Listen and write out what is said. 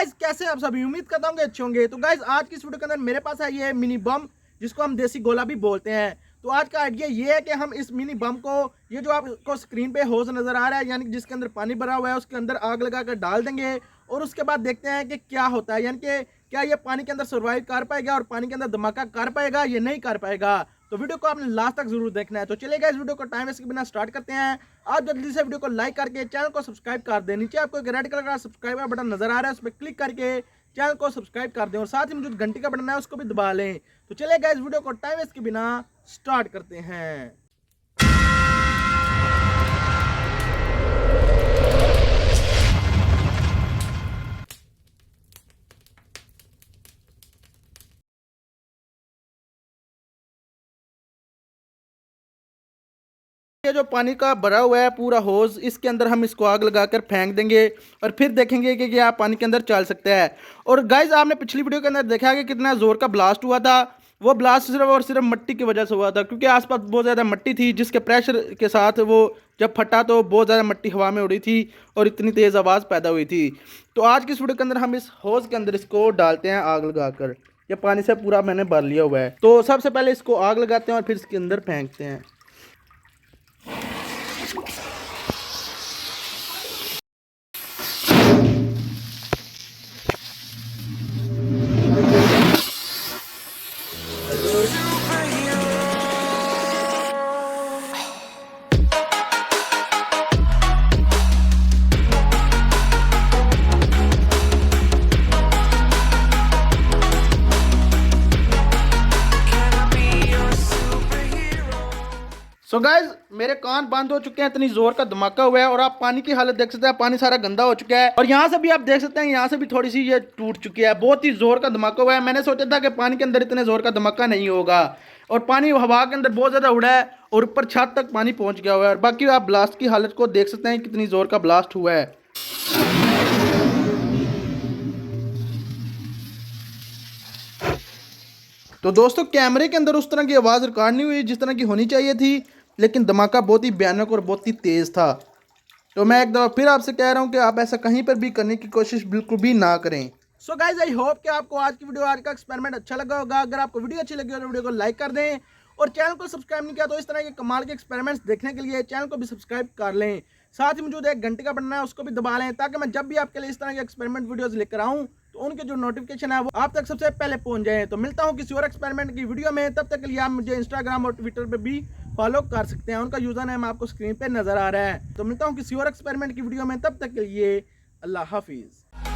Guys कैसे आप सभी, उम्मीद करता हूँ कि अच्छे होंगे। तो गाइस आज की इस वीडियो के अंदर मेरे पास है ये मिनी बम, जिसको हम देसी गोला भी बोलते हैं। तो आज का आइडिया ये है कि हम इस मिनी बम को, ये जो आपको स्क्रीन पे होज नजर आ रहा है, यानी कि जिसके अंदर पानी भरा हुआ है, उसके अंदर आग लगा कर डाल देंगे और उसके बाद देखते हैं कि क्या होता है, यानी कि क्या ये पानी के अंदर सर्वाइव कर पाएगा और पानी के अंदर धमाका कर पाएगा, ये नहीं कर पाएगा। तो वीडियो को आपने लास्ट तक जरूर देखना है। तो चलेगा इस वीडियो को टाइम वेस्ट के बिना स्टार्ट करते हैं। आप जल्दी से वीडियो को लाइक करके चैनल को सब्सक्राइब कर दें। नीचे आपको एक रेड कलर का सब्सक्राइब का बटन नजर आ रहा है, उस पर क्लिक करके चैनल को सब्सक्राइब कर दें और साथ ही जो घंटी का बटन है उसको भी दबा लें। तो चलेगा इस वीडियो को टाइम वेस्ट के बिना स्टार्ट करते हैं। ये जो पानी का भरा हुआ है पूरा होज, इसके अंदर हम इसको आग लगाकर फेंक देंगे और फिर देखेंगे कि क्या पानी के अंदर चल सकता है। और गाइज आपने पिछली वीडियो के अंदर देखा कि कितना जोर का ब्लास्ट हुआ था। वो ब्लास्ट सिर्फ और सिर्फ मिट्टी की वजह से हुआ था, क्योंकि आसपास बहुत ज़्यादा मिट्टी थी, जिसके प्रेशर के साथ वो जब फटा तो बहुत ज़्यादा मिट्टी हवा में उड़ी थी और इतनी तेज़ आवाज़ पैदा हुई थी। तो आज की इस वीडियो के अंदर हम इस होज के अंदर इसको डालते हैं आग लगाकर। ये पानी से पूरा मैंने भर लिया हुआ है। तो सबसे पहले इसको आग लगाते हैं और फिर इसके अंदर फेंकते हैं। सो गाइज मेरे कान बंद हो चुके हैं, इतनी जोर का धमाका हुआ है और आप पानी की हालत देख सकते हैं, पानी सारा गंदा हो चुका है। और यहाँ से भी आप देख सकते हैं, यहाँ से भी थोड़ी सी ये टूट चुकी है। बहुत ही जोर का धमाका हुआ है। मैंने सोचा था कि पानी के अंदर इतने जोर का धमाका नहीं होगा, और पानी हवा के अंदर बहुत ज़्यादा उड़ा है और ऊपर छत तक पानी पहुँच गया हुआ है। और बाकी आप ब्लास्ट की हालत को देख सकते हैं, कितनी जोर का ब्लास्ट हुआ है। तो दोस्तों कैमरे के अंदर उस तरह की आवाज़ रिकॉर्ड नहीं हुई जिस तरह की होनी चाहिए थी, लेकिन धमाका बहुत ही भयानक और बहुत ही तेज़ था। तो मैं एक दफ़ा फिर आपसे कह रहा हूँ कि आप ऐसा कहीं पर भी करने की कोशिश बिल्कुल भी ना करें। सो गाइज आई होप कि आपको आज की वीडियो, आज का एक्सपेरिमेंट अच्छा लगा होगा। अगर आपको वीडियो अच्छी लगी हो तो वीडियो को लाइक कर दें और चैनल को सब्सक्राइब नहीं किया तो इस तरह के कमाल के एक्सपेरिमेंट्स देखने के लिए चैनल को भी सब्सक्राइब कर लें। साथ ही मौजूद एक घंटे का बटन है, उसको भी दबा लें, ताकि मैं जब भी आपके लिए इस तरह के एक्सपेरिमेंट वीडियोस लेकर आऊँ तो उनके जो नोटिफिकेशन है वो आप तक सबसे पहले पहुंच जाए। तो मिलता हूं किसी और एक्सपेरिमेंट की वीडियो में। तब तक के लिए आप मुझे इंस्टाग्राम और ट्विटर पे भी फॉलो कर सकते हैं, उनका यूजर नेम आपको स्क्रीन पे नजर आ रहा है। तो मिलता हूं किसी और एक्सपेरिमेंट की वीडियो में, तब तक के लिए अल्लाह हाफिज।